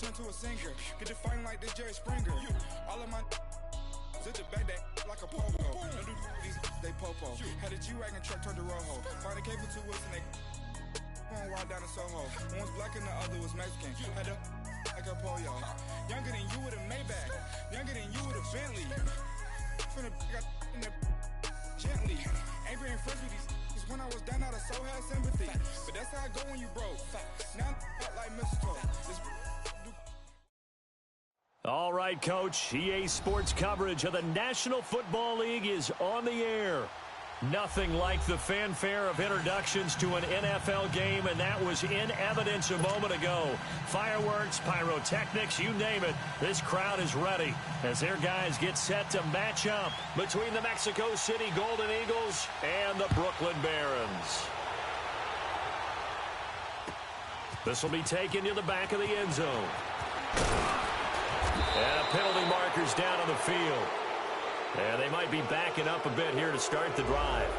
turn to a singer. Get to fighting like this Jerry Springer. All of my sit the back that like a pogo. No do these they popo. Had a G-Wagon truck turned to Rojo. Find a cable 2 wheels and they going wild down in Soho. One was black and the other was Mexican. Had a like a pollo. Younger than you with a Maybach. Younger than you with a Bentley. From the got in the gently. Ain't been friends with these when I was down out of so had sympathy. But that's how I go when you broke. Now I'm like mistletoe. All right, Coach. EA Sports coverage of the National Football League is on the air. Nothing like the fanfare of introductions to an NFL game, and that was in evidence a moment ago. Fireworks, pyrotechnics, you name it. This crowd is ready as their guys get set to match up between the Mexico City Golden Eagles and the Brooklyn Barons. This will be taken to the back of the end zone. And a penalty marker's down on the field. And they might be backing up a bit here to start the drive.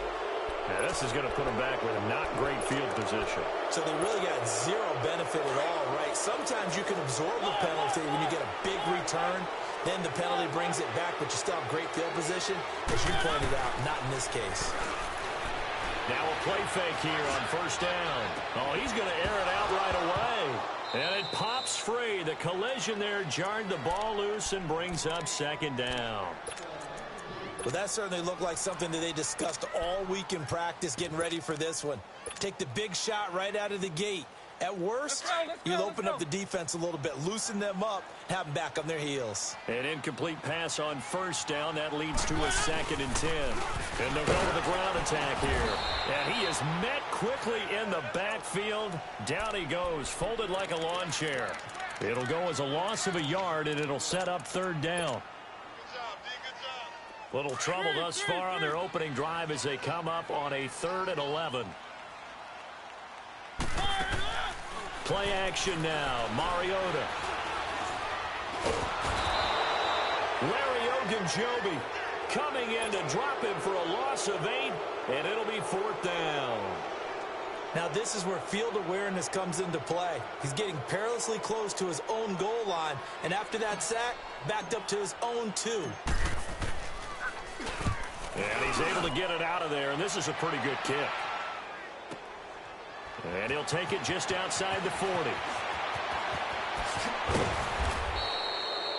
And this is going to put them back with a not great field position. So they really got zero benefit at all, right? Sometimes you can absorb the penalty when you get a big return. Then the penalty brings it back, but you still have great field position. As you pointed out, not in this case. Now a play fake here on first down. Oh, he's going to air it out right away. And it pops free. The collision there jarred the ball loose and brings up second down. Well, that certainly looked like something that they discussed all week in practice getting ready for this one. Take the big shot right out of the gate. At worst, you'll open up the defense a little bit, loosen them up, have them back on their heels. An incomplete pass on first down. That leads to a 2nd and 10. And they'll go to the ground attack here. And he is met quickly in the backfield. Down he goes, folded like a lawn chair. It'll go as a loss of a yard, and it'll set up 3rd down. Little trouble thus far on their opening drive as they come up on a 3rd and 11. Play action now. Mariota. Larry Ogunjobi coming in to drop him for a loss of 8, and it'll be 4th down. Now this is where field awareness comes into play. He's getting perilously close to his own goal line, and after that sack, backed up to his own 2. And he's able to get it out of there, and this is a pretty good kick. And he'll take it just outside the 40.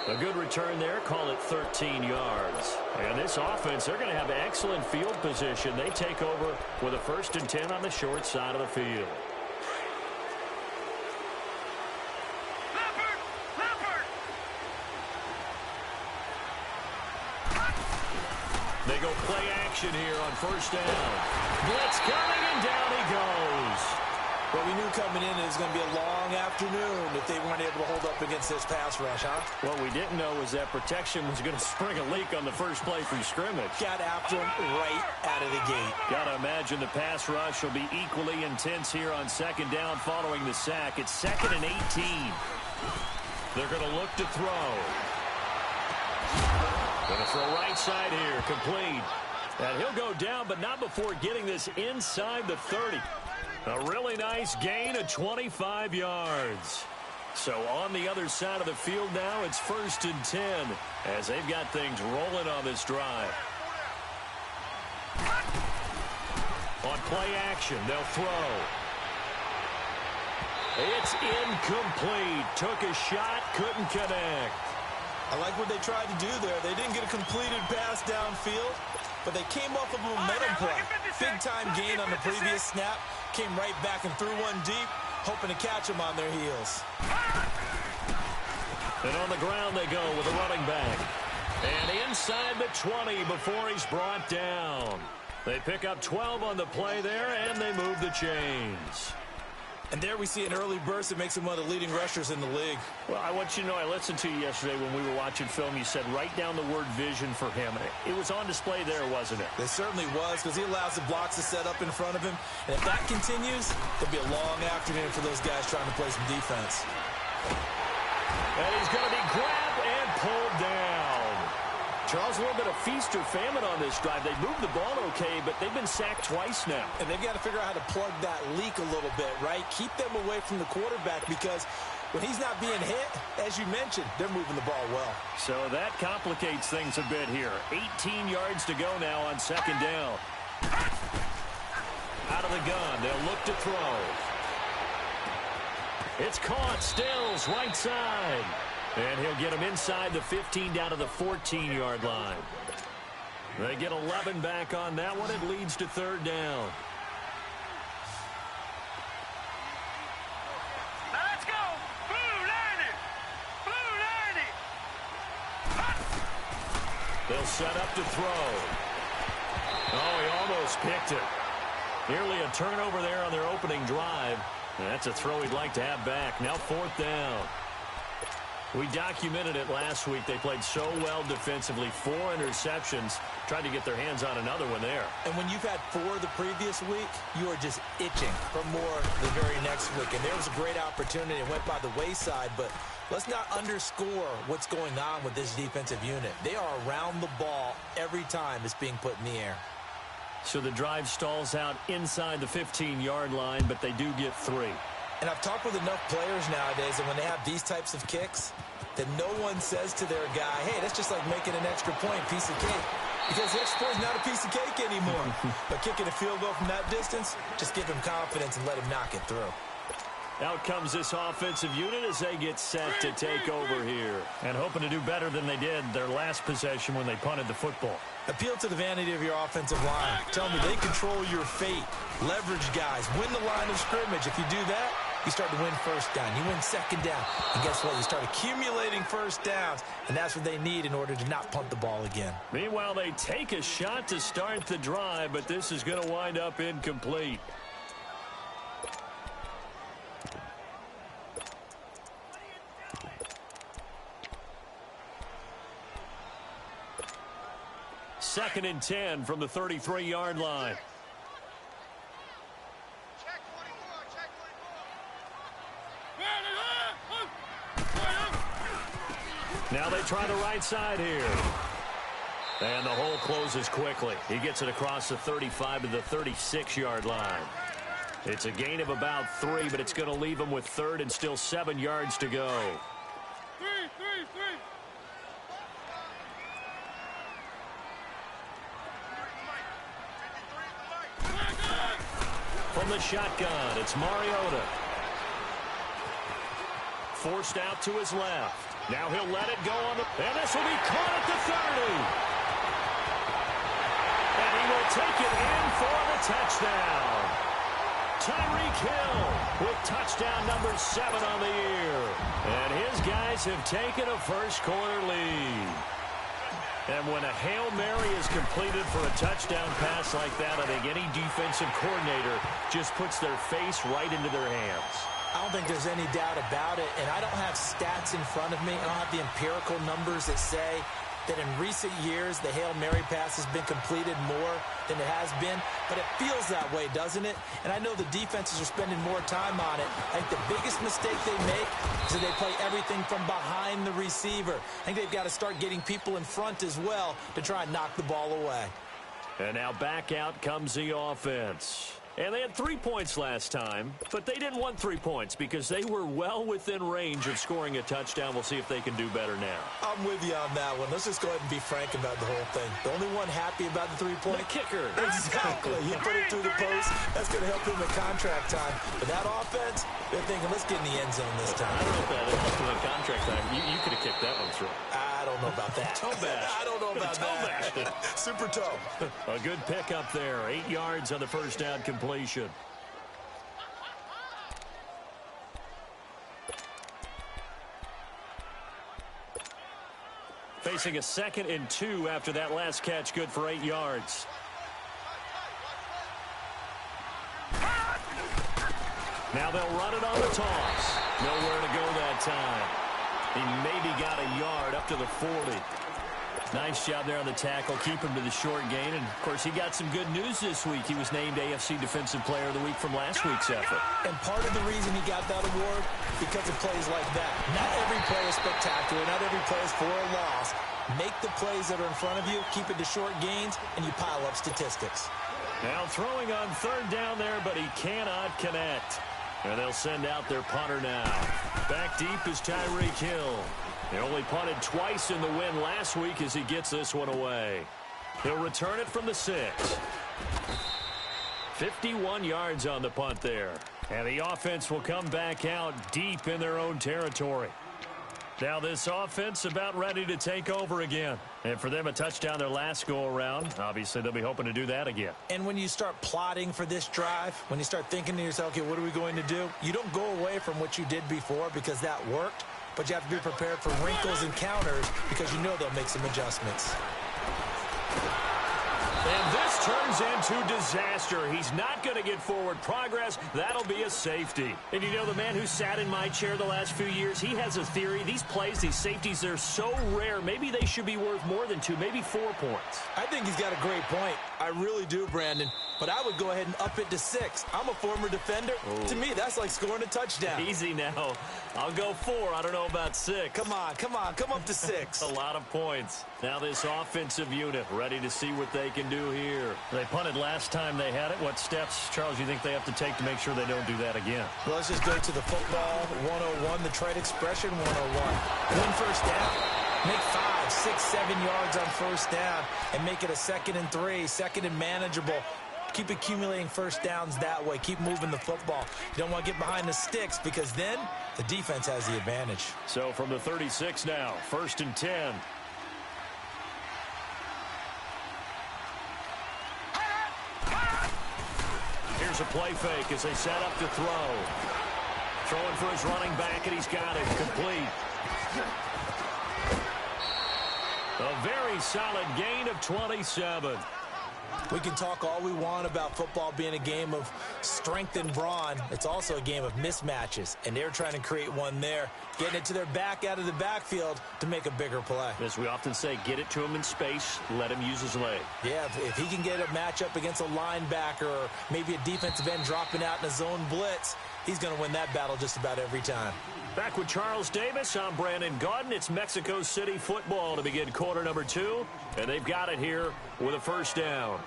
A good return there, call it 13 yards. And this offense, they're going to have excellent field position. They take over with a 1st and 10 on the short side of the field. They go play action here on first down. Blitz coming, and down he goes. Well, we knew coming in it was going to be a long afternoon if they weren't able to hold up against this pass rush, huh? What we didn't know was that protection was going to spring a leak on the first play from scrimmage. Got after him right out of the gate. Got to imagine the pass rush will be equally intense here on 2nd down following the sack. It's 2nd and 18. They're going to look to throw. Going to throw right side here, complete. And he'll go down, but not before getting this inside the 30. A really nice gain of 25 yards. So on the other side of the field now, it's 1st and 10 as they've got things rolling on this drive. On play action, they'll throw. It's incomplete. Took a shot, couldn't connect. I like what they tried to do there. They didn't get a completed pass downfield, but they came off of a momentum play. Big-time gain on the previous snap. Came right back and threw one deep, hoping to catch them on their heels. And on the ground they go with a running back. And inside the 20 before he's brought down. They pick up 12 on the play there, and they move the chains. And there we see an early burst that makes him one of the leading rushers in the league. Well, I want you to know, I listened to you yesterday when we were watching film. You said write down the word vision for him. It was on display there, wasn't it? It certainly was, because he allows the blocks to set up in front of him. And if that continues, there'll be a long afternoon for those guys trying to play some defense. And he's going to be grabbed and pulled down. Charles, a little bit of feast or famine on this drive. They moved the ball okay, but they've been sacked twice now. And they've got to figure out how to plug that leak a little bit, right? Keep them away from the quarterback, because when he's not being hit, as you mentioned, they're moving the ball well. So that complicates things a bit here. 18 yards to go now on second down. Out of the gun, they'll look to throw. It's caught. Stills, right side. And he'll get him inside the 15 down to the 14-yard line. They get 11 back on that one. It leads to third down. Now let's go. Blue 90. Blue 90. They'll set up to throw. Oh, he almost picked it. Nearly a turnover there on their opening drive. And that's a throw he'd like to have back. Now fourth down. We documented it last week. They played so well defensively. 4 interceptions. Tried to get their hands on another one there. And when you've had 4 the previous week, you are just itching for more the very next week. And there was a great opportunity. It went by the wayside, but let's not underscore what's going on with this defensive unit. They are around the ball every time it's being put in the air. So the drive stalls out inside the 15-yard line, but they do get 3. And I've talked with enough players nowadays, and when they have these types of kicks, that no one says to their guy, hey, that's just like making an extra point, piece of cake. Because the extra point is not a piece of cake anymore. But kicking a field goal from that distance, just give him confidence and let him knock it through. Out comes this offensive unit as they get set to take over here. And hoping to do better than they did their last possession when they punted the football. Appeal to the vanity of your offensive line. Tell me they control your fate. Leverage guys. Win the line of scrimmage. If you do that, you start to win first down. You win second down. And guess what? You start accumulating first downs. And that's what they need in order to not punt the ball again. Meanwhile, they take a shot to start the drive, but this is going to wind up incomplete. Second and 10 from the 33-yard line. Check 24. Now they try the right side here. And the hole closes quickly. He gets it across the 35 to the 36-yard line. It's a gain of about 3, but it's going to leave him with third and still 7 yards to go. 3. From the shotgun, it's Mariota. Forced out to his left. Now he'll let it go on the... And this will be caught at the 30. And he will take it in for the touchdown. Tyreek Hill with touchdown number 7 on the year. And his guys have taken a first-quarter lead. And when a Hail Mary is completed for a touchdown pass like that, I think any defensive coordinator just puts their face right into their hands. I don't think there's any doubt about it, and I don't have stats in front of me. I don't have the empirical numbers that say that in recent years the Hail Mary pass has been completed more than it has been, but it feels that way, doesn't it? And I know the defenses are spending more time on it. I think the biggest mistake they make is that they play everything from behind the receiver. I think they've got to start getting people in front as well to try and knock the ball away. And now back out comes the offense. And they had 3 points last time, but they didn't want 3 points because they were well within range of scoring a touchdown. We'll see if they can do better now. I'm with you on that one. Let's just go ahead and be frank about the whole thing. The only one happy about the 3-point... The kicker. Exactly. He put it through the post. That's going to help him in contract time. But that offense, they're thinking, let's get in the end zone this time. I don't know if that helped him in contract time. You could have kicked that one through. I don't know about that. Toe bash. I don't know about that. Super toe. A good pick up there. 8 yards on the first down completion. Facing a 2nd and 2 after that last catch, good for 8 yards. Now they'll run it on the toss. Nowhere to go that time. He maybe got a yard up to the 40. Nice job there on the tackle. Keep him to the short gain. And, of course, he got some good news this week. He was named AFC Defensive Player of the Week from last week's effort. And part of the reason he got that award, because of plays like that. Not every play is spectacular. Not every play is for a loss. Make the plays that are in front of you, keep it to short gains, and you pile up statistics. Now throwing on third down there, but he cannot connect. And they'll send out their punter now. Back deep is Tyreek Hill. He only punted twice in the win last week as he gets this one away. He'll return it from the 6. 51 yards on the punt there. And the offense will come back out deep in their own territory. Now this offense about ready to take over again. And for them, a touchdown their last go-around. Obviously, they'll be hoping to do that again. And when you start plotting for this drive, when you start thinking to yourself, okay, what are we going to do? You don't go away from what you did before because that worked. But you have to be prepared for wrinkles and counters because you know they'll make some adjustments. And this turns into disaster. He's not going to get forward progress. That'll be a safety. And you know, the man who sat in my chair the last few years, he has a theory. These plays, these safeties, they're so rare. Maybe they should be worth more than 2, maybe 4 points. I think he's got a great point. I really do, Brandon. But I would go ahead and up it to 6. I'm a former defender. Ooh. To me, that's like scoring a touchdown. Easy now. I'll go 4. I don't know about 6. Come on. Come up to 6. A lot of points. Now this offensive unit ready to see what they can do here. They punted last time they had it. What steps, Charles, you think they have to take to make sure they don't do that again? Well, let's just go to the football 101, the trade expression 101. Win first down. Make 5, 6, 7 yards on first down and make it a 2nd and 3, 2nd and manageable. Keep accumulating first downs that way. Keep moving the football. You don't want to get behind the sticks because then the defense has the advantage. So from the 36 now, 1st and 10. Here's a play fake as they set up to throw. Throwing for his running back, and he's got it complete. A very solid gain of 27. We can talk all we want about football being a game of strength and brawn. It's also a game of mismatches, and they're trying to create one there, getting it to their back out of the backfield to make a bigger play. As we often say, get it to him in space, let him use his leg. Yeah, if he can get a matchup against a linebacker or maybe a defensive end dropping out in a zone blitz, he's going to win that battle just about every time. Back with Charles Davis, I'm Brandon Gaudin. It's Mexico City football to begin quarter number 2, and they've got it here with a first down.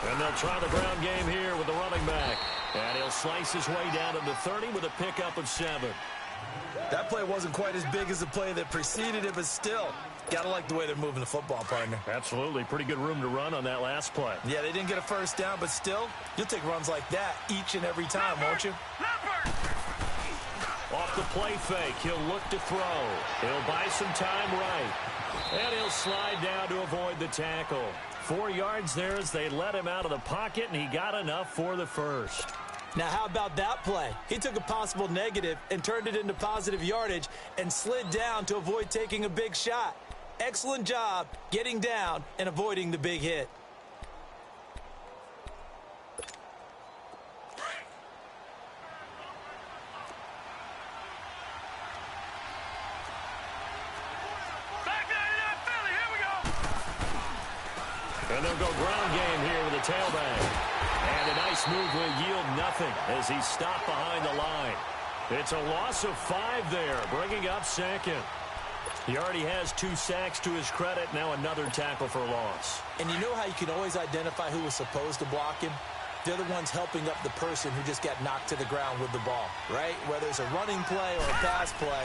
And they'll try the ground game here with the running back. And he'll slice his way down to the 30 with a pickup of 7. That play wasn't quite as big as the play that preceded it, but still, gotta like the way they're moving the football, partner. Absolutely. Pretty good room to run on that last play. Yeah, they didn't get a first down, but still, you'll take runs like that each and every time, won't you? Off the play fake, he'll look to throw. He'll buy some time right. And he'll slide down to avoid the tackle. 4 yards there as they let him out of the pocket, and he got enough for the first. Now, how about that play? He took a possible negative and turned it into positive yardage and slid down to avoid taking a big shot. Excellent job getting down and avoiding the big hit. And they'll go ground game here with a tailback. And a nice move will yield nothing as he's stopped behind the line. It's a loss of 5 there, bringing up 2nd. He already has 2 sacks to his credit, now another tackle for a loss. And you know how you can always identify who was supposed to block him? They're the ones helping up the person who just got knocked to the ground with the ball, right? Whether it's a running play or a pass play,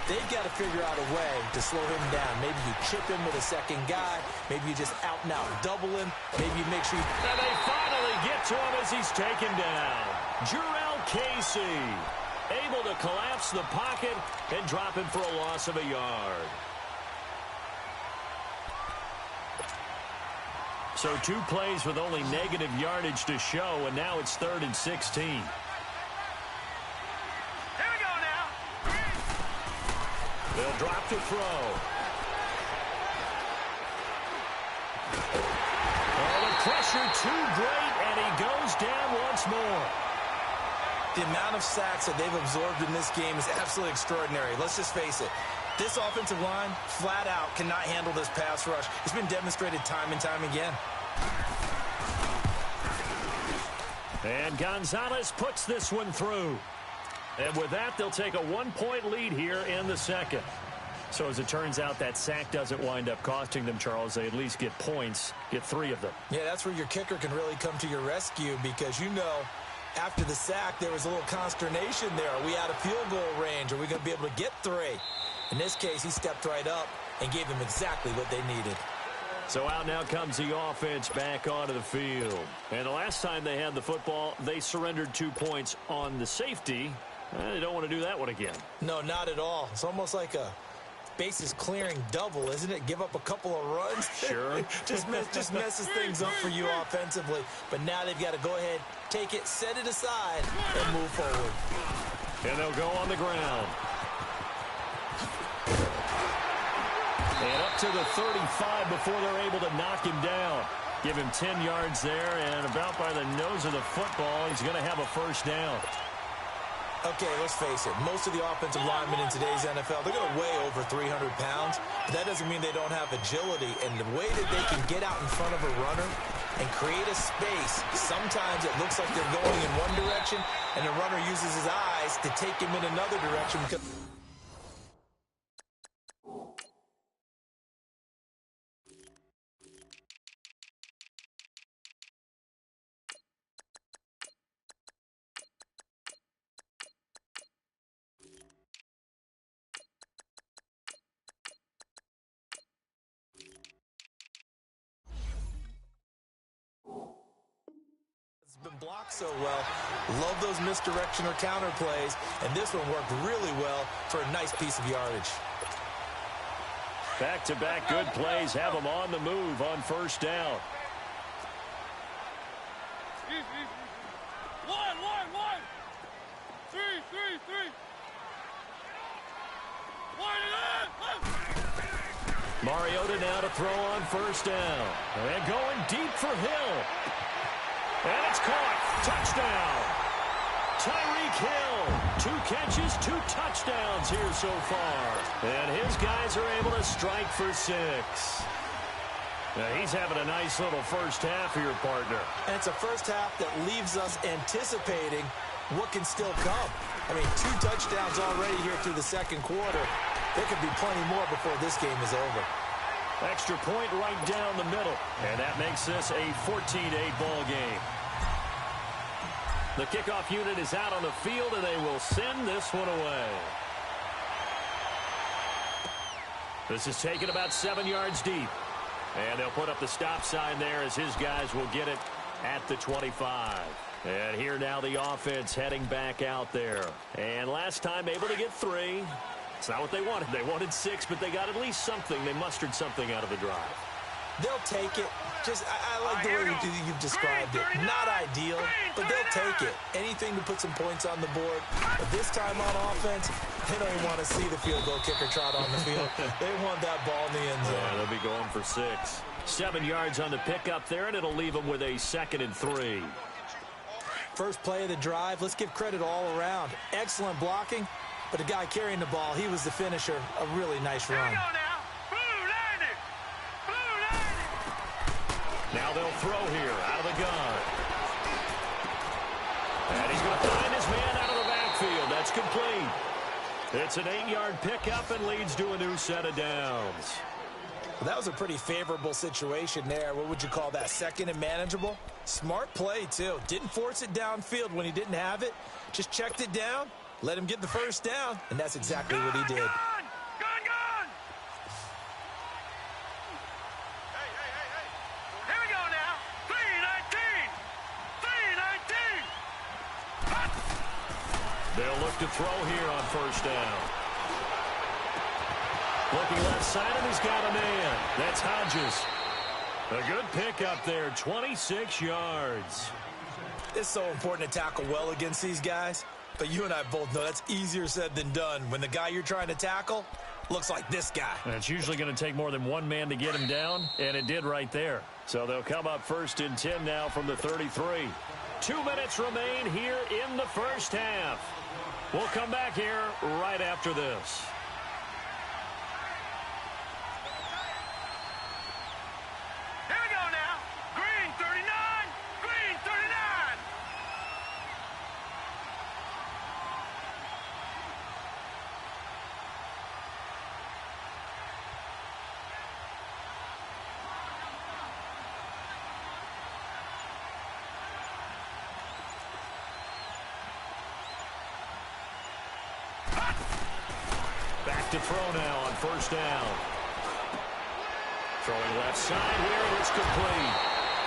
they've got to figure out a way to slow him down. Maybe you chip him with a second guy. Maybe you just out-and-out double him. Maybe you make sure you... And they finally get to him as he's taken down. Jarrell Casey able to collapse the pocket and drop him for a loss of a yard. So 2 plays with only negative yardage to show, and now it's 3rd and 16. Here we go now. They'll drop to throw. Oh, the pressure too great, and he goes down once more. The amount of sacks that they've absorbed in this game is absolutely extraordinary. Let's just face it. This offensive line, flat out, cannot handle this pass rush. It's been demonstrated time and time again. And Gonzalez puts this one through. And with that, they'll take a 1-point lead here in the second. So as it turns out, that sack doesn't wind up costing them, Charles. They at least get points, get 3 of them. Yeah, that's where your kicker can really come to your rescue because, you know, after the sack, there was a little consternation there. Are we out of field goal range? Are we going to be able to get 3? In this case, he stepped right up and gave them exactly what they needed. So out now comes the offense back onto the field. And the last time they had the football, they surrendered 2 points on the safety. They don't want to do that one again. No, not at all. It's almost like a bases clearing double, isn't it? Give up a couple of runs. Sure. just messes things up for you offensively. But now they've got to go ahead, take it, set it aside, and move forward. And they'll go on the ground. And up to the 35 before they're able to knock him down. Give him 10 yards there, and about by the nose of the football, he's going to have a first down. Okay, let's face it. Most of the offensive linemen in today's NFL, they're going to weigh over 300 pounds. But that doesn't mean they don't have agility. And the way that they can get out in front of a runner and create a space, sometimes it looks like they're going in one direction, and the runner uses his eyes to take him in another direction. Because been blocked so well. Love those misdirection or counter plays, and this one worked really well for a nice piece of yardage. Back-to-back good plays have them on the move on first down. One. 3. Mariota now to throw on first down. And going deep for Hill. And it's caught. Touchdown. Tyreek Hill. 2 catches, 2 touchdowns here so far. And his guys are able to strike for 6. Now he's having a nice little first half here, partner. And it's a first half that leaves us anticipating what can still come. I mean, 2 touchdowns already here through the second quarter. There could be plenty more before this game is over. Extra point right down the middle. And that makes this a 14-8 ball game. The kickoff unit is out on the field, and they will send this one away. This is taken about 7 yards deep. And they'll put up the stop sign there as his guys will get it at the 25. And here now the offense heading back out there. And last time able to get 3. It's not what they wanted. They wanted 6, but they got at least something. They mustered something out of the drive. They'll take it. I like the way you've described it. Not ideal, but they'll take it. Anything to put some points on the board. But this time on offense, they don't even want to see the field goal kicker trot on the field. They want that ball in the end zone. Yeah, they'll be going for 6. 7 yards on the pickup there, and it'll leave them with a 2nd and 3. First play of the drive. Let's give credit all around. Excellent blocking, but the guy carrying the ball, he was the finisher. A really nice run. Now they'll throw here out of the gun. And he's going to find his man out of the backfield. That's complete. It's an 8-yard pickup and leads to a new set of downs. Well, that was a pretty favorable situation there. What would you call that? 2nd and manageable? Smart play, too. Didn't force it downfield when he didn't have it. Just checked it down, let him get the first down, and that's exactly what he did. Gone! Here we go now. 3-19. They'll look to throw here on first down. Looking left side, and he's got a man. That's Hodges. A good pickup there, 26 yards. It's so important to tackle well against these guys, but you and I both know that's easier said than done when the guy you're trying to tackle looks like this guy. And it's usually going to take more than one man to get him down, and it did right there. So they'll come up 1st and 10 now from the 33. 2 minutes remain here in the first half. We'll come back here right after this. Here we go now. Green 39. Back to throw now on first down. Throwing left side here, and it's complete.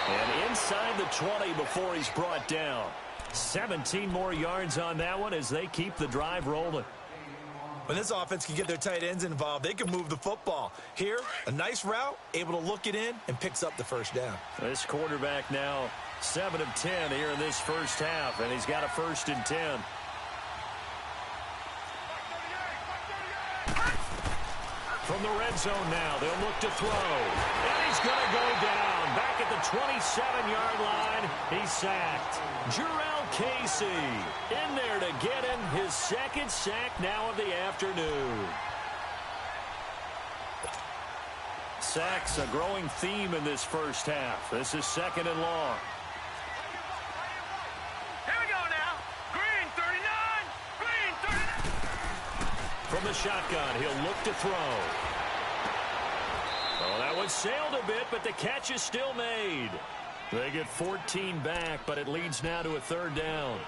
And inside the 20 before he's brought down. 17 more yards on that one as they keep the drive rolling. When this offense can get their tight ends involved, they can move the football. Here, a nice route, able to look it in, and picks up the first down. This quarterback now 7 of 10 here in this first half, and he's got a 1st and 10. From the red zone now, they'll look to throw. And he's going to go down. Back at the 27-yard line, he's sacked. Jarrell Casey in there to get him his 2nd sack now of the afternoon. Sacks a growing theme in this first half. This is 2nd and long. Here we go now. Green 39. Green 39. From the shotgun, he'll look to throw. Oh, that one sailed a bit, but the catch is still made. They get 14 back, but it leads now to a 3rd down.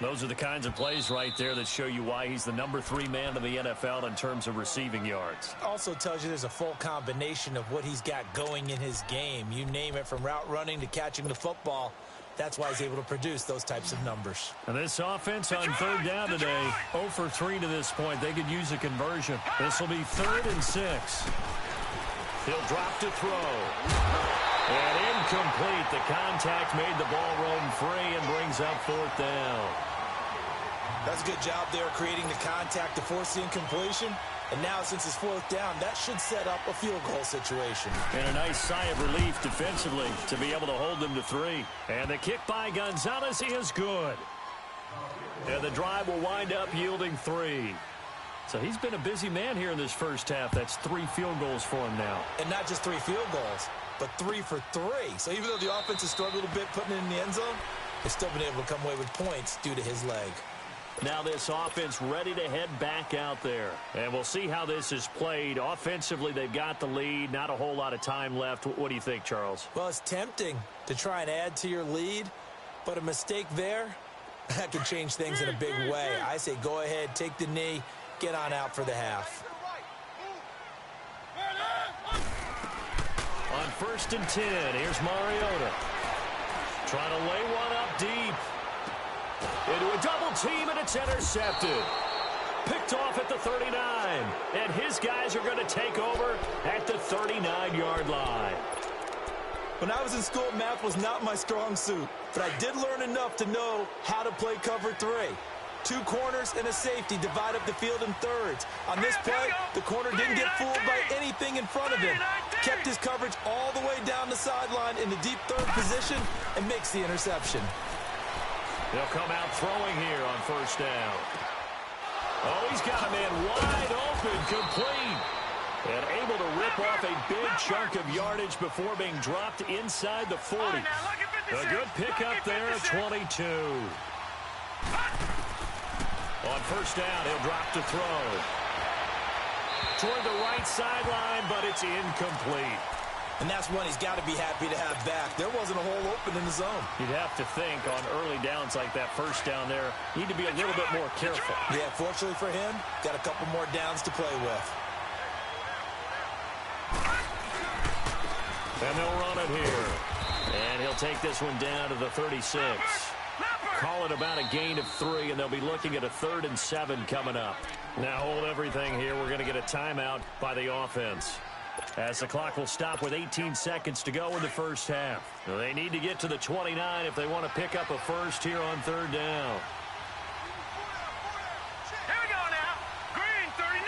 Those are the kinds of plays right there that show you why he's the number 3 man in the NFL in terms of receiving yards. Also tells you there's a full combination of what he's got going in his game. You name it, from route running to catching the football. That's why he's able to produce those types of numbers. And this offense on 3rd down today, 0 for 3 to this point. They could use a conversion. This will be 3rd and 6. He'll drop to throw. And incomplete. The contact made the ball roam free and brings up 4th down. That's a good job there creating the contact to force the incompletion. And now, since it's 4th down, that should set up a field goal situation. And a nice sigh of relief defensively to be able to hold them to 3. And the kick by Gonzalez is good. And the drive will wind up yielding 3. So he's been a busy man here in this first half. That's 3 field goals for him now. And not just 3 field goals, but 3 for 3. So even though the offense has struggled a bit putting it in the end zone, they've still been able to come away with points due to his leg. Now this offense ready to head back out there. And we'll see how this is played. Offensively, they've got the lead. Not a whole lot of time left. What do you think, Charles? Well, it's tempting to try and add to your lead, but a mistake there, that can change things in a big way. I say go ahead, take the knee, get on out for the half. On 1st and 10, here's Mariota. Trying to lay one up deep. Into a double team, and it's intercepted. Picked off at the 39. And his guys are going to take over at the 39-yard line. When I was in school, math was not my strong suit, but I did learn enough to know how to play cover 3. 2 corners and a safety divide up the field in thirds. On this play, the corner didn't get fooled by anything in front of him. Kept his coverage all the way down the sideline in the deep 3rd position and makes the interception. They'll come out throwing here on 1st down. Oh, he's got a man wide open, complete. And able to rip off a big chunk of yardage before being dropped inside the 40. A good pickup there at 22. On 1st down, he'll drop to throw. Toward the right sideline, but it's incomplete. And that's one he's got to be happy to have back. There wasn't a hole open in the zone. You'd have to think on early downs like that 1st down there, need to be a little bit more careful. Yeah, fortunately for him, got a couple more downs to play with. And they'll run it here. And he'll take this one down to the 36. Call it about a gain of 3, and they'll be looking at a 3rd and 7 coming up. Now hold everything here. We're going to get a timeout by the offense, as the clock will stop with 18 seconds to go in the first half. They need to get to the 29 if they want to pick up a first here on 3rd down. Here we go now. Green 39.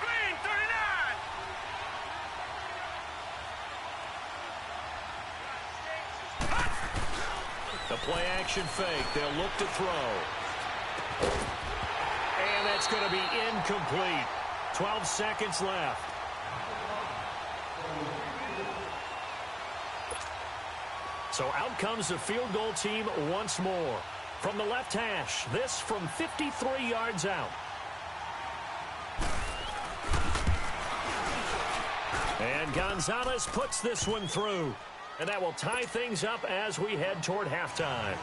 Green 39. The play action fake. They'll look to throw. And that's going to be incomplete. 12 seconds left. So out comes the field goal team once more. From the left hash, this from 53 yards out. And Gonzalez puts this one through. And that will tie things up as we head toward halftime.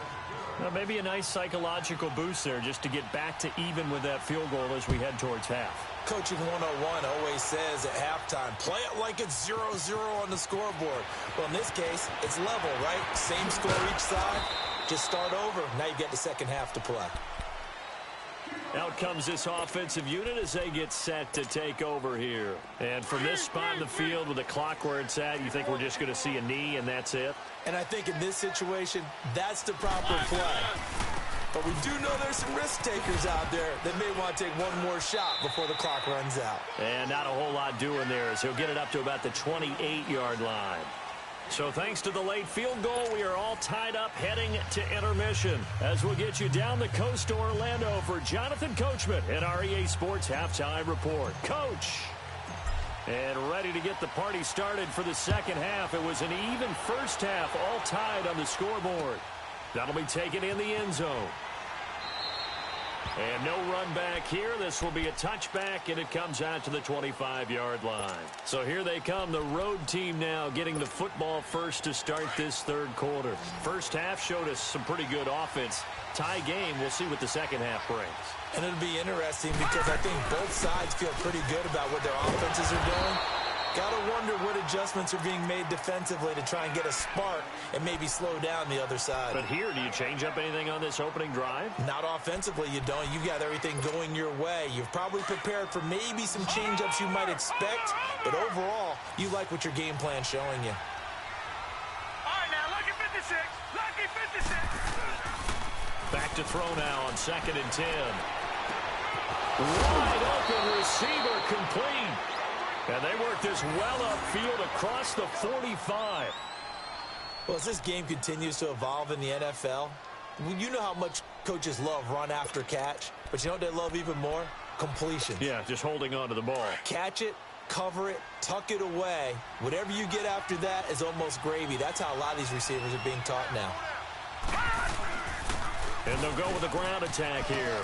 Well, maybe a nice psychological boost there just to get back to even with that field goal as we head towards half. Coaching 101 always says at halftime, play it like it's 0-0 on the scoreboard. Well, in this case, it's level, right? Same score each side. Just start over. Now you get the second half to play. Out comes this offensive unit as they get set to take over here. And from this spot in the field with the clock where it's at, you think we're just going to see a knee and that's it? And I think in this situation, that's the proper play. But we do know there's some risk takers out there that may want to take one more shot before the clock runs out. And not a whole lot doing there as he'll get it up to about the 28-yard line. So thanks to the late field goal, we are all tied up heading to intermission. As we'll get you down the coast to Orlando for Jonathan Coachman at our EA Sports Halftime Report. Coach! And ready to get the party started for the second half. It was an even first half, all tied on the scoreboard. That'll be taken in the end zone. And no run back here. This will be a touchback, and it comes out to the 25-yard line. So here they come, the road team now getting the football first to start this third quarter. First half showed us some pretty good offense. Tie game, we'll see what the second half brings. And it'll be interesting because I think both sides feel pretty good about what their offenses are doing. Gotta wonder what adjustments are being made defensively to try and get a spark and maybe slow down the other side. But here, do you change up anything on this opening drive? Not offensively, you don't. You've got everything going your way. You've probably prepared for maybe some change-ups you might expect, but overall, you like what your game plan's showing you. All right, now, lucky 56. Lucky 56. Back to throw now on 2nd and 10. Wide open receiver complete. And they work this well upfield across the 45. Well, as this game continues to evolve in the NFL, you know how much coaches love run after catch, but you know what they love even more? Completion. Yeah, just holding on to the ball. Catch it, cover it, tuck it away. Whatever you get after that is almost gravy. That's how a lot of these receivers are being taught now. And they'll go with a ground attack here.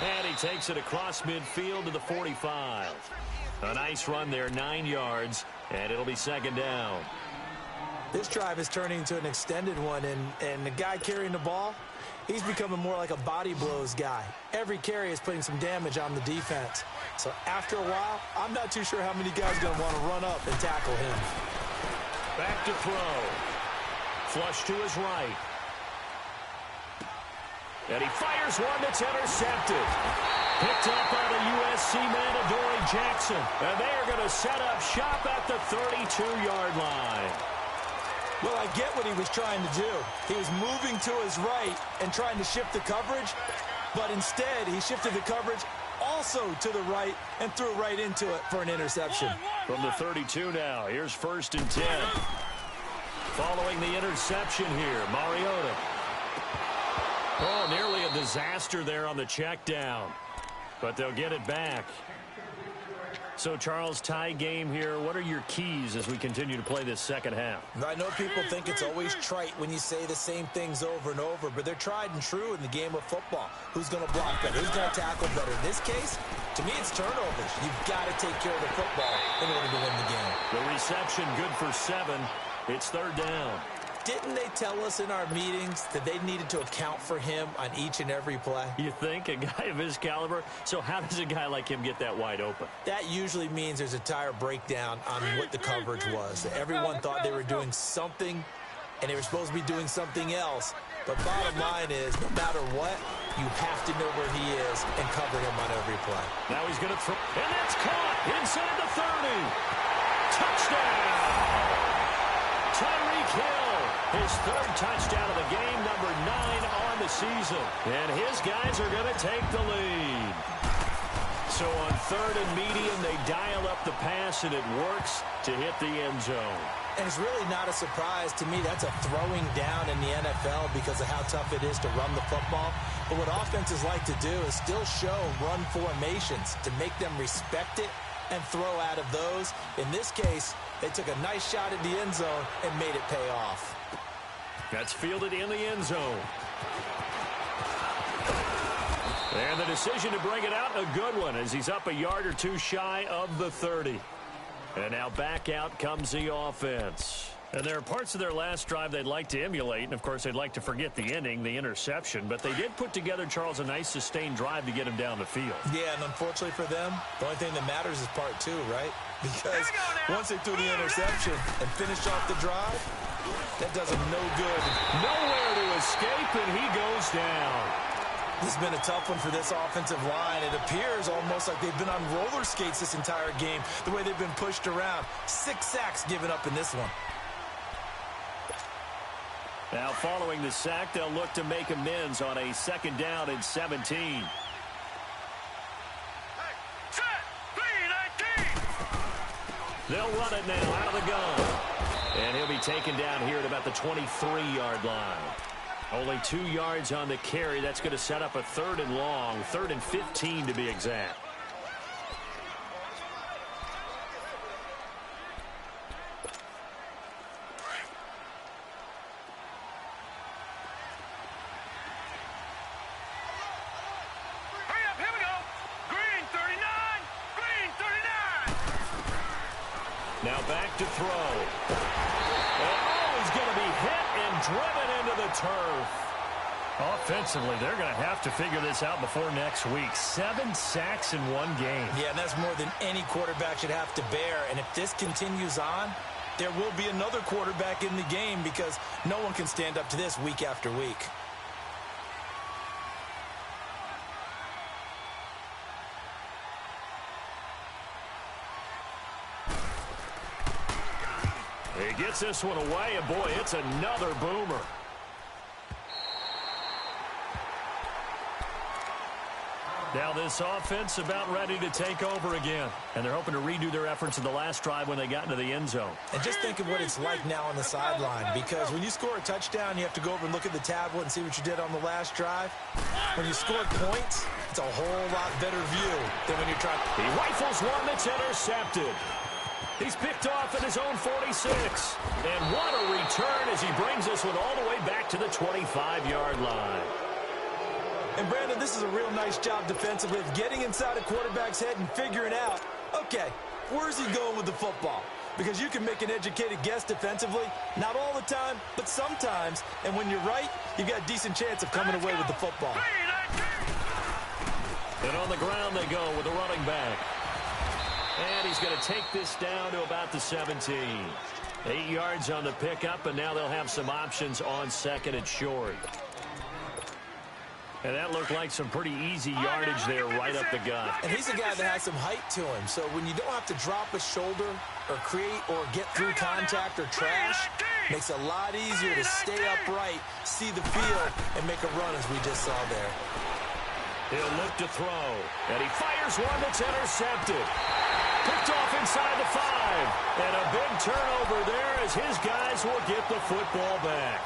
And he takes it across midfield to the 45. A nice run there, 9 yards, and it'll be second down. This drive is turning into an extended one, and the guy carrying the ball, he's becoming more like a body blows guy. Every carry is putting some damage on the defense. So after a while, I'm not too sure how many guys are going to want to run up and tackle him. Back to throw. Flush to his right. And he fires one that's intercepted. Picked up by the USC man, Adoree Jackson. And they are going to set up shop at the 32-yard line. Well, I get what he was trying to do. He was moving to his right and trying to shift the coverage, but instead he shifted the coverage also to the right and threw right into it for an interception. From the 32 now, here's 1st and 10. Following the interception here, Mariota. Oh, nearly a disaster there on the check down. But they'll get it back. So, Charles, tie game here. What are your keys as we continue to play this second half? I know people think it's always trite when you say the same things over and over, but they're tried and true in the game of football. Who's going to block better? Who's going to tackle better? In this case, to me, it's turnovers. You've got to take care of the football in order to win the game. The reception good for 7. It's 3rd down. Didn't they tell us in our meetings that they needed to account for him on each and every play? You think? A guy of his caliber? So how does a guy like him get that wide open? That usually means there's a entire breakdown on what the coverage was. Everyone thought they were doing something, and they were supposed to be doing something else. But bottom line is, no matter what, you have to know where he is and cover him on every play. Now he's going to throw, and that's caught inside the 30. Touchdown! Tyreek Hill. His 3rd touchdown of the game, number 9 on the season. And his guys are going to take the lead. So on 3rd and medium, they dial up the pass, and it works to hit the end zone. And it's really not a surprise to me. That's a throwing down in the NFL because of how tough it is to run the football. But what offenses like to do is still show run formations to make them respect it and throw out of those. In this case, they took a nice shot at the end zone and made it pay off. That's fielded in the end zone. And the decision to bring it out, a good one, as he's up a yard or two shy of the 30. And now back out comes the offense. And there are parts of their last drive they'd like to emulate, and, of course, they'd like to forget the ending, the interception. But they did put together, Charles, a nice sustained drive to get him down the field. Yeah, and unfortunately for them, the only thing that matters is part two, right? Because once they threw the interception and finished off the drive, that does them no good. Nowhere to escape, and he goes down. This has been a tough one for this offensive line. It appears almost like they've been on roller skates this entire game, the way they've been pushed around. 6 sacks given up in this one. Now, following the sack, they'll look to make amends on a 2nd down and 17. They'll run it now out of the gun. And he'll be taken down here at about the 23-yard line. Only 2 yards on the carry. That's going to set up a 3rd and long, 3rd and 15 to be exact. Now back to throw. Oh, he's going to be hit and driven into the turf. Offensively, they're going to have to figure this out before next week. 7 sacks in one game. Yeah, and that's more than any quarterback should have to bear. And if this continues on, there will be another quarterback in the game because no one can stand up to this week after week. He gets this one away, and boy, it's another boomer. Now this offense about ready to take over again, and they're hoping to redo their efforts in the last drive when they got into the end zone. And just think of what it's like now on the sideline, because when you score a touchdown, you have to go over and look at the tablet and see what you did on the last drive. When you score points, it's a whole lot better view than when you're trying. He rifles one that's intercepted. He's picked off at his own 46. And what a return as he brings this one all the way back to the 25-yard line. And, Brandon, this is a real nice job defensively of getting inside a quarterback's head and figuring out, okay, where's he going with the football? Because you can make an educated guess defensively, not all the time, but sometimes. And when you're right, you've got a decent chance of coming away with the football. And on the ground they go with the running back. And he's going to take this down to about the 17. 8 yards on the pickup, and now they'll have some options on 2nd and short. And that looked like some pretty easy yardage there right up the gut. And he's a guy that has some height to him, so when you don't have to drop a shoulder or create or get through contact or trash, makes it a lot easier to stay upright, see the field, and make a run as we just saw there. He'll look to throw, and he fires one that's intercepted. Picked off inside the 5. And a big turnover there as his guys will get the football back.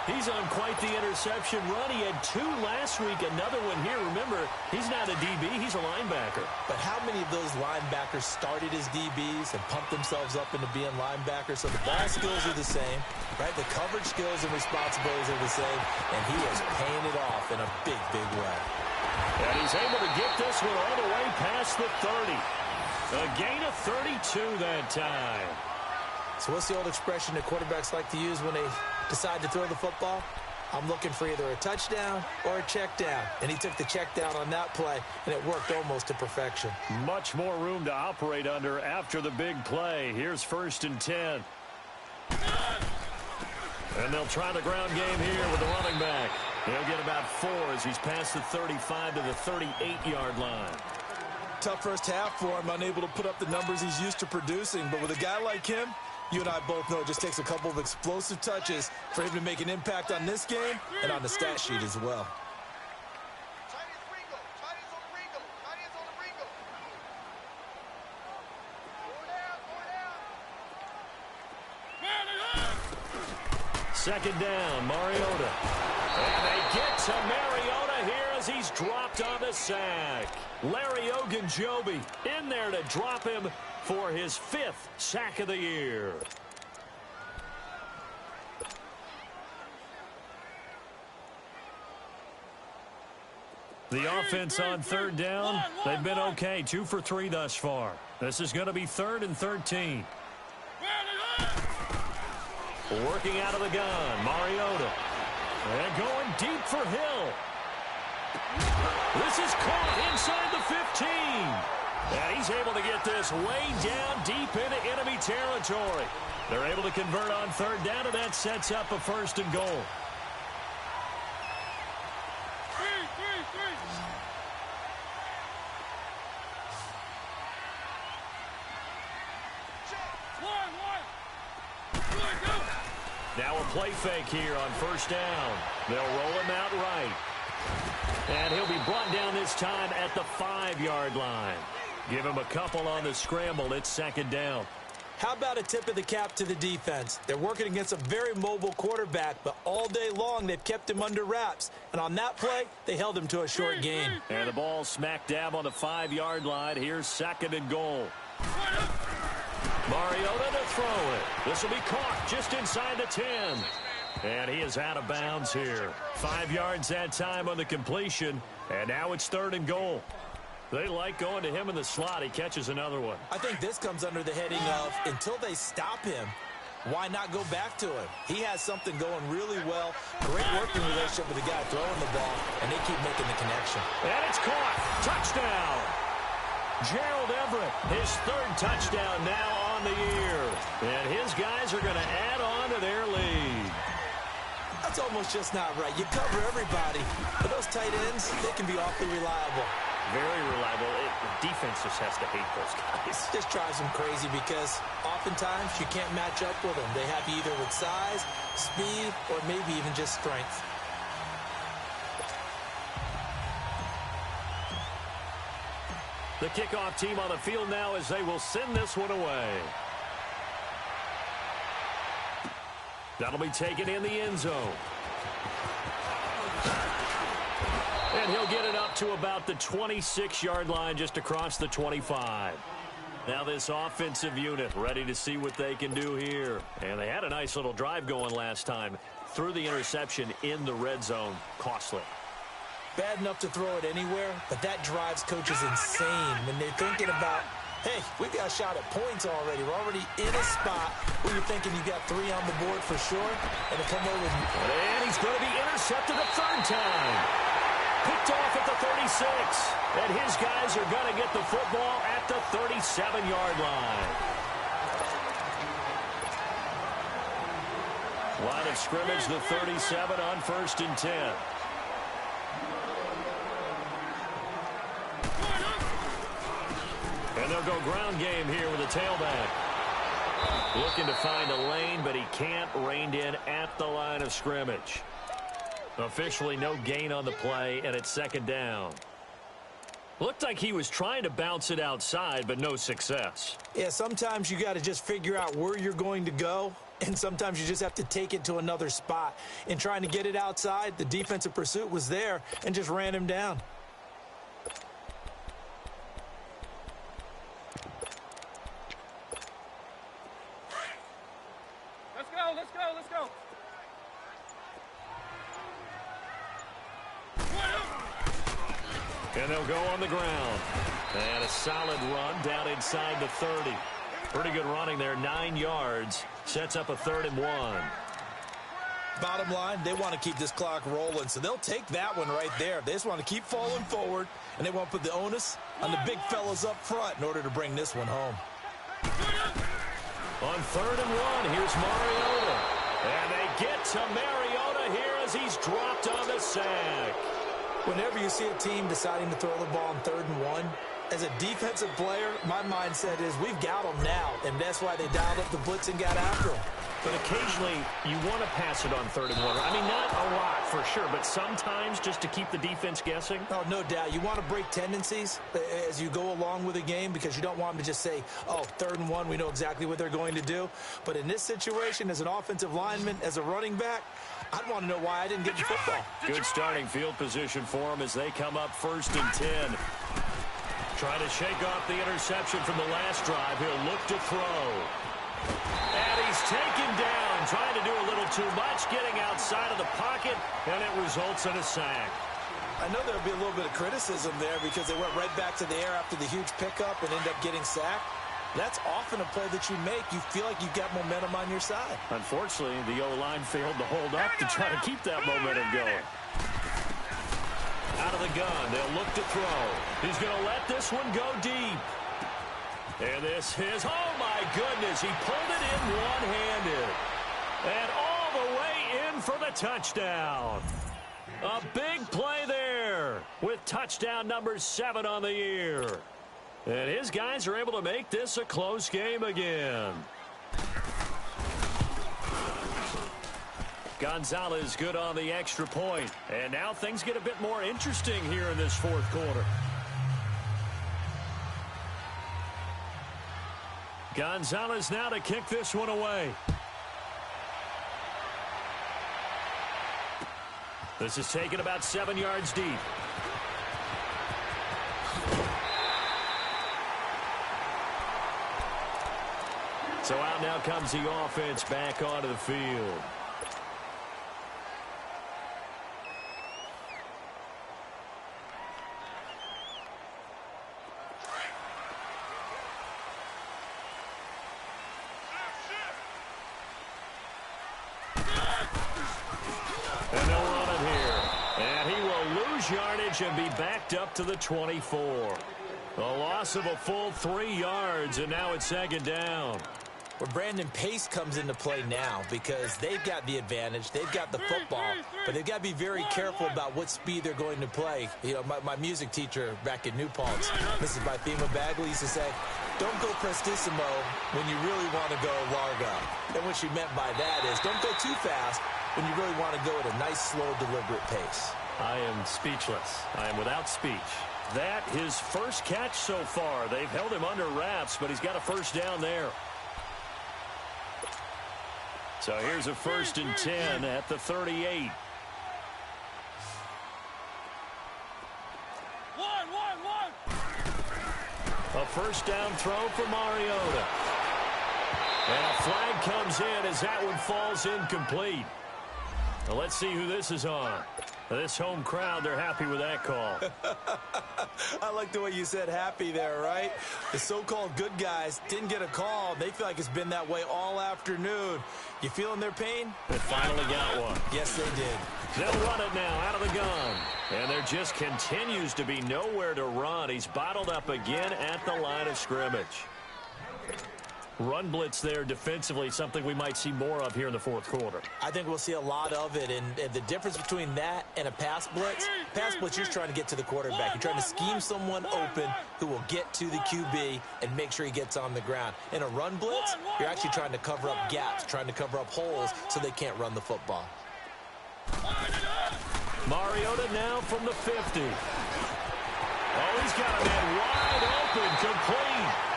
He's on quite the interception run. He had 2 last week, another one here. Remember, he's not a DB, he's a linebacker. But how many of those linebackers started as DBs and pumped themselves up into being linebackers? So the ball skills are the same, right? The coverage skills and responsibilities are the same, and he is paying it off in a big, big way. And he's able to get this one all the way past the 30. A gain of 32 that time. So what's the old expression that quarterbacks like to use when they decide to throw the football? I'm looking for either a touchdown or a check down. And he took the check down on that play, and it worked almost to perfection. Much more room to operate under after the big play. Here's 1st and 10. And they'll try the ground game here with the running back. He'll get about 4 as he's past the 35 to the 38-yard line. Tough first half for him, unable to put up the numbers he's used to producing. But with a guy like him, you and I both know it just takes a couple of explosive touches for him to make an impact on this game and on the stat sheet as well. Second down, Mariota. And they get to Mariota here as he's dropped on the sack. Larry Ogunjobi in there to drop him for his 5th sack of the year. The offense on 3rd down, they've been okay. 2 for 3 thus far. This is going to be 3rd and 13. Working out of the gun, Mariota. And going deep for Hill. This is caught inside the 15. And he's able to get this way down deep into enemy territory. They're able to convert on third down, and that sets up a 1st and goal. Now a play fake here on 1st down. They'll roll him out right. And he'll be brought down this time at the 5-yard line. Give him a couple on the scramble. It's 2nd down. How about a tip of the cap to the defense? They're working against a very mobile quarterback, but all day long they've kept him under wraps. And on that play, they held him to a short gain. And the ball smack dab on the 5-yard line. Here's 2nd and goal. Mariota to throw it. This will be caught just inside the 10. And he is out of bounds here. 5 yards that time on the completion. And now it's 3rd and goal. They like going to him in the slot. He catches another one. I think this comes under the heading of, until they stop him, why not go back to him? He has something going really well. Great working relationship with the guy throwing the ball, and they keep making the connection. And it's caught. Touchdown. Gerald Everett, his 3rd touchdown now on the year. And his guys are going to add on to their lead. That's almost just not right. You cover everybody, but those tight ends, they can be awfully reliable. Very reliable. The defense just has to hate those guys. This drives them crazy because oftentimes you can't match up with them. They have you either with size, speed, or maybe even just strength. The kickoff team on the field now as they will send this one away. That'll be taken in the end zone. And he'll get it up to about the 26-yard line just across the 25. Now this offensive unit ready to see what they can do here. And they had a nice little drive going last time. Threw the interception in the red zone. Costly. Bad enough to throw it anywhere, but that drives coaches insane when they're thinking about, hey, we've got a shot at points already. We're already in a spot where you're thinking you got 3 on the board for sure. And to come over and he's going to be intercepted a 3rd time. Picked off at the 36. And his guys are going to get the football at the 37-yard line. Line of scrimmage, the 37 on 1st and 10. And they'll go ground game here with a tailback. Looking to find a lane, but he can't. Reined in at the line of scrimmage. Officially no gain on the play, and it's 2nd down. Looked like he was trying to bounce it outside, but no success. Yeah, sometimes you got to just figure out where you're going to go, and sometimes you just have to take it to another spot. In trying to get it outside, the defensive pursuit was there and just ran him down. Let's go. And they'll go on the ground. And a solid run down inside the 30. Pretty good running there, 9 yards. Sets up a 3rd and 1. Bottom line, they want to keep this clock rolling, so they'll take that one right there. They just want to keep falling forward, and they want to put the onus on the big fellas up front in order to bring this one home. On 3rd and 1, here's Mariota. And they get to Mariota here as he's dropped on the sack. Whenever you see a team deciding to throw the ball on 3rd and 1, as a defensive player, my mindset is we've got them now, and that's why they dialed up the blitz and got after them. But occasionally, you want to pass it on 3rd and 1. I mean, not a lot for sure, but sometimes just to keep the defense guessing. Oh, no doubt. You want to break tendencies as you go along with a game because you don't want them to just say, oh, 3rd and 1, we know exactly what they're going to do. But in this situation, as an offensive lineman, as a running back, I'd want to know why I didn't get the football. Good starting field position for them as they come up 1st and 10. Trying to shake off the interception from the last drive. He'll look to throw. And he's taken down, trying to do a little too much, getting outside of the pocket, and it results in a sack. I know there'll be a little bit of criticism there because they went right back to the air after the huge pickup and ended up getting sacked. That's often a play that you make. You feel like you've got momentum on your side. Unfortunately, the O-line failed to hold up to try to keep that momentum going. Out of the gun, they'll look to throw. He's going to let this one go deep. And this is, oh my goodness, he pulled it in one-handed. And all the way in for the touchdown. A big play there with touchdown number 7 on the year. And his guys are able to make this a close game again. Gonzalez good on the extra point. And now things get a bit more interesting here in this fourth quarter. Gonzalez now to kick this one away. This is taken about 7 yards deep. So out now comes the offense back onto the field. And they'll run it here. And he will lose yardage and be backed up to the 24. A loss of a full 3 yards, and now it's second down. Where Brandon Pace comes into play now because they've got the advantage. They've got the football, but they've got to be very careful about what speed they're going to play. You know, my music teacher back in New Paltz, Mrs. Bythema Bagley, used to say, don't go prestissimo when you really want to go largo. And what she meant by that is don't go too fast when you really want to go at a nice, slow, deliberate pace. I am speechless. I am without speech. That his first catch so far. They've held him under wraps, but he's got a first down there. So here's a 1st and 10 at the 38. A first down throw for Mariota. And a flag comes in as that one falls incomplete. Now let's see who this is on. This home crowd, they're happy with that call. I like the way you said happy there, right? The so-called good guys didn't get a call. They feel like it's been that way all afternoon. You feeling their pain? They finally got one. Yes, they did. They'll run it now out of the gun. And there just continues to be nowhere to run. He's bottled up again at the line of scrimmage. Run blitz there defensively, something we might see more of here in the fourth quarter. I think we'll see a lot of it, and the difference between that and a pass blitz, you're trying to get to the quarterback. You're trying to scheme someone open who will get to the QB and make sure he gets on the ground. In a run blitz, you're actually trying to cover up gaps, trying to cover up holes so they can't run the football. Mariota now from the 50. Oh, he's got a man wide open, complete.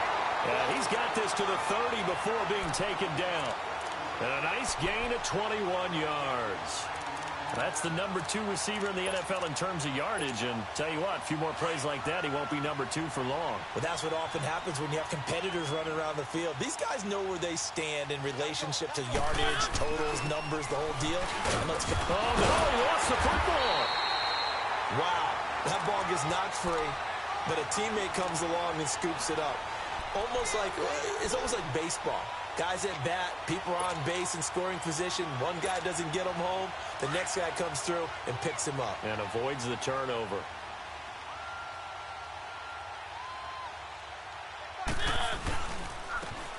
Yeah, he's got this to the 30 before being taken down. And a nice gain of 21 yards. That's the number 2 receiver in the NFL in terms of yardage. And tell you what, a few more plays like that, he won't be number 2 for long. Well, that's what often happens when you have competitors running around the field. These guys know where they stand in relationship to yardage, totals, numbers, the whole deal. And let's go. Oh, no, he lost the football. Wow, that ball gets knocked free, but a teammate comes along and scoops it up. It's almost like baseball. Guys at bat, people are on base in scoring position. One guy doesn't get him home. The next guy comes through and picks him up. And avoids the turnover.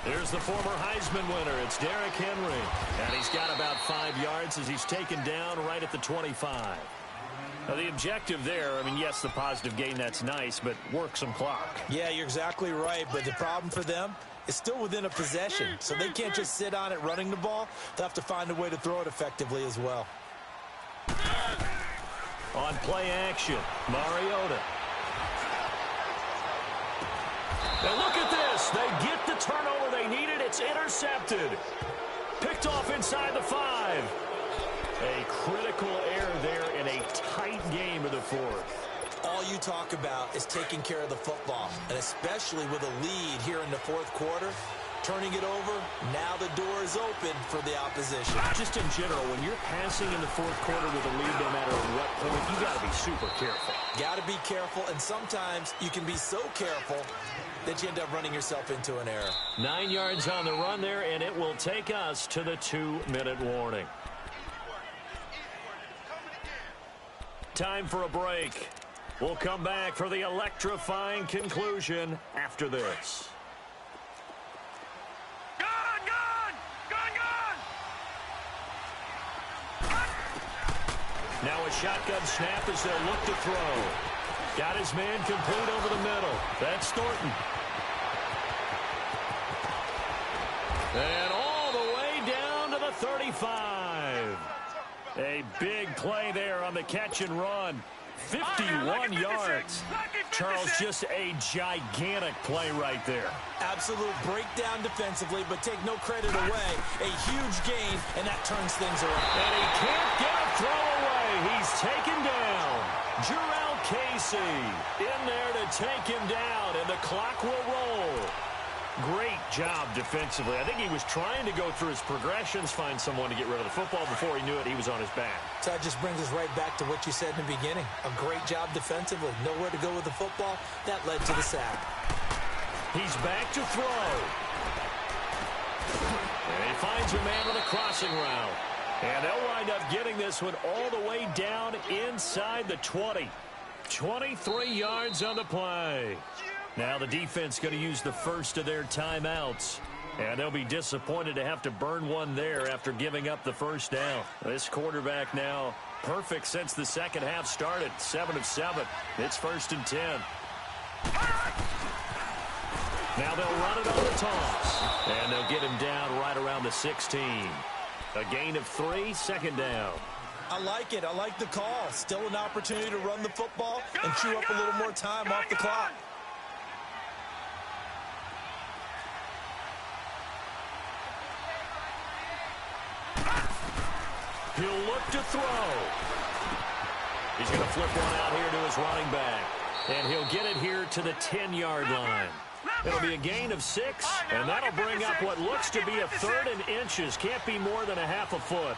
Here's the former Heisman winner. It's Derrick Henry. And he's got about 5 yards as he's taken down right at the 25. Now, the objective there, I mean, yes, the positive gain, that's nice, but work some clock. Yeah, you're exactly right, but the problem for them is still within a possession, so they can't just sit on it running the ball. They'll have to find a way to throw it effectively as well. On play action, Mariota. Now look at this. They get the turnover they needed. It's intercepted. Picked off inside the 5. A critical error there in a tight game of the fourth. All you talk about is taking care of the football, and especially with a lead here in the fourth quarter, Turning it over, now the door is open for the opposition. Just in general, when you're passing in the fourth quarter with a lead, no matter what point, you got to be super careful. Got to be careful, and sometimes you can be so careful that you end up running yourself into an error. 9 yards on the run there, and it will take us to the 2-minute warning. Time for a break. We'll come back for the electrifying conclusion after this. Now a shotgun snap as they'll look to throw. Got his man complete over the middle. That's Thornton. And all the way down to the 35. A big play there on the catch and run. 51 yards. Charles, just a gigantic play right there. Absolute breakdown defensively, but take no credit away. A huge gain, and that turns things around. And he can't get a throw away. He's taken down. Jarrell Casey in there to take him down, and the clock will roll. Great job defensively. I think he was trying to go through his progressions, find someone to get rid of the football. Before he knew it, he was on his back. So that just brings us right back to what you said in the beginning. A great job defensively. Nowhere to go with the football. That led to the sack. He's back to throw. And he finds a man on the crossing route. And they'll wind up getting this one all the way down inside the 20. 23 yards on the play. Now the defense going to use the first of their timeouts. And they'll be disappointed to have to burn one there after giving up the first down. This quarterback now perfect since the second half started. 7 of 7. It's 1st and 10. Now they'll run it on the toss. And they'll get him down right around the 16. A gain of 3, 2nd down. I like it. I like the call. Still an opportunity to run the football and chew up a little more time off the clock. He'll look to throw. He's going to flip one out here to his running back. And he'll get it here to the 10-yard line. It'll be a gain of 6, and that'll bring up what looks to be a 3rd and inches. Can't be more than a half a foot.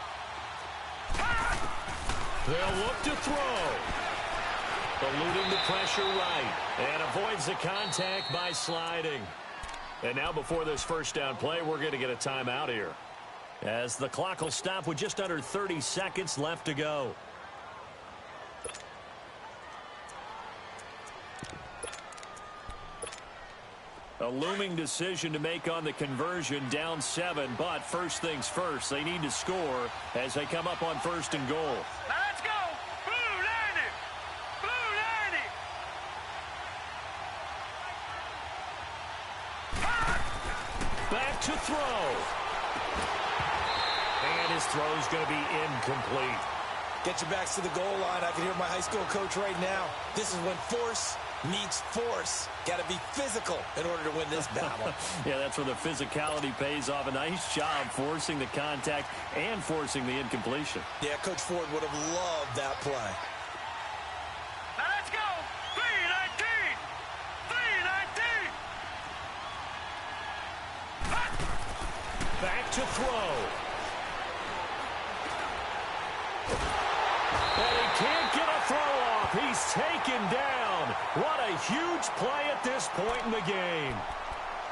They'll look to throw. Eluding the pressure right. And avoids the contact by sliding. And now before this first down play, we're going to get a timeout here, as the clock will stop with just under 30 seconds left to go. A looming decision to make on the conversion, down 7, but first things first, they need to score as they come up on 1st and goal. Now let's go! Blue 90! Blue 90! Back to throw. And his throw's going to be incomplete. Get your backs to the goal line. I can hear my high school coach right now. This is when force meets force. Got to be physical in order to win this battle. Yeah, that's where the physicality pays off. A nice job forcing the contact and forcing the incompletion. Yeah, Coach Ford would have loved that play. Now let's go! 319! 319! Back to throw. And he can't get a throw off. He's taken down. What a huge play at this point in the game.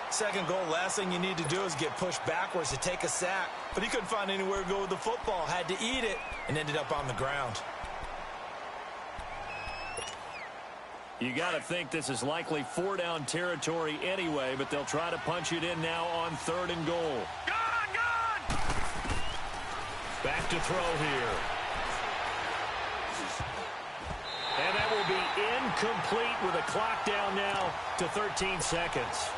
Second goal, last thing you need to do is get pushed backwards to take a sack. But he couldn't find anywhere to go with the football. Had to eat it and ended up on the ground. You got to think this is likely 4-down territory anyway, but they'll try to punch it in now on 3rd and goal. Gone! Back to throw here. And that will be incomplete with a clock down now to 13 seconds.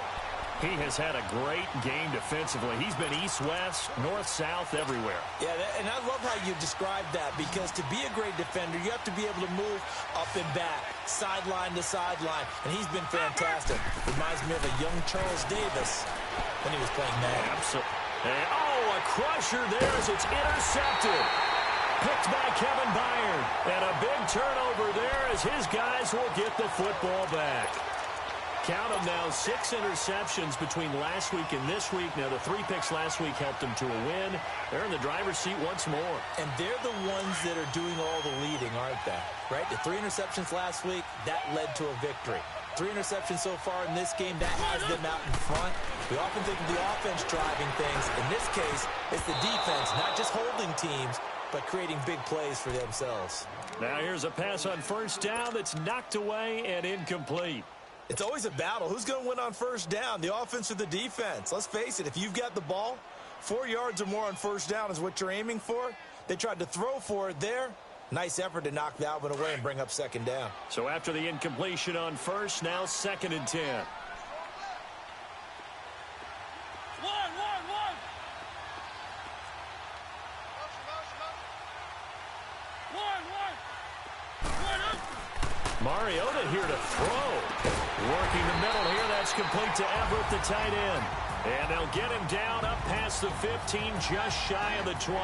He has had a great game defensively. He's been east-west, north-south, everywhere. Yeah, and I love how you described that, because to be a great defender, you have to be able to move up and back, sideline to sideline, and he's been fantastic. Reminds me of a young Charles Davis when he was playing Madden. Absolutely. And, oh, a crusher there as it's intercepted. Picked by Kevin Byard. And a big turnover there as his guys will get the football back. Count them now, 6 interceptions between last week and this week. Now, the 3 picks last week helped them to a win. They're in the driver's seat once more. And they're the ones that are doing all the leading, aren't they? Right? The 3 interceptions last week, that led to a victory. 3 interceptions so far in this game, that has them out in front. We often think of the offense driving things. In this case, it's the defense, not just holding teams, but creating big plays for themselves. Now here's a pass on first down that's knocked away and incomplete. It's always a battle. Who's going to win on first down, the offense or the defense? Let's face it, if you've got the ball, 4 yards or more on first down is what you're aiming for. They tried to throw for it there. Nice effort to knock that one away and bring up second down. So after the incompletion on first, now 2nd and 10. Mariota here to throw. Working the middle here. That's complete to Everett, the tight end. And they'll get him down up past the 15, just shy of the 20.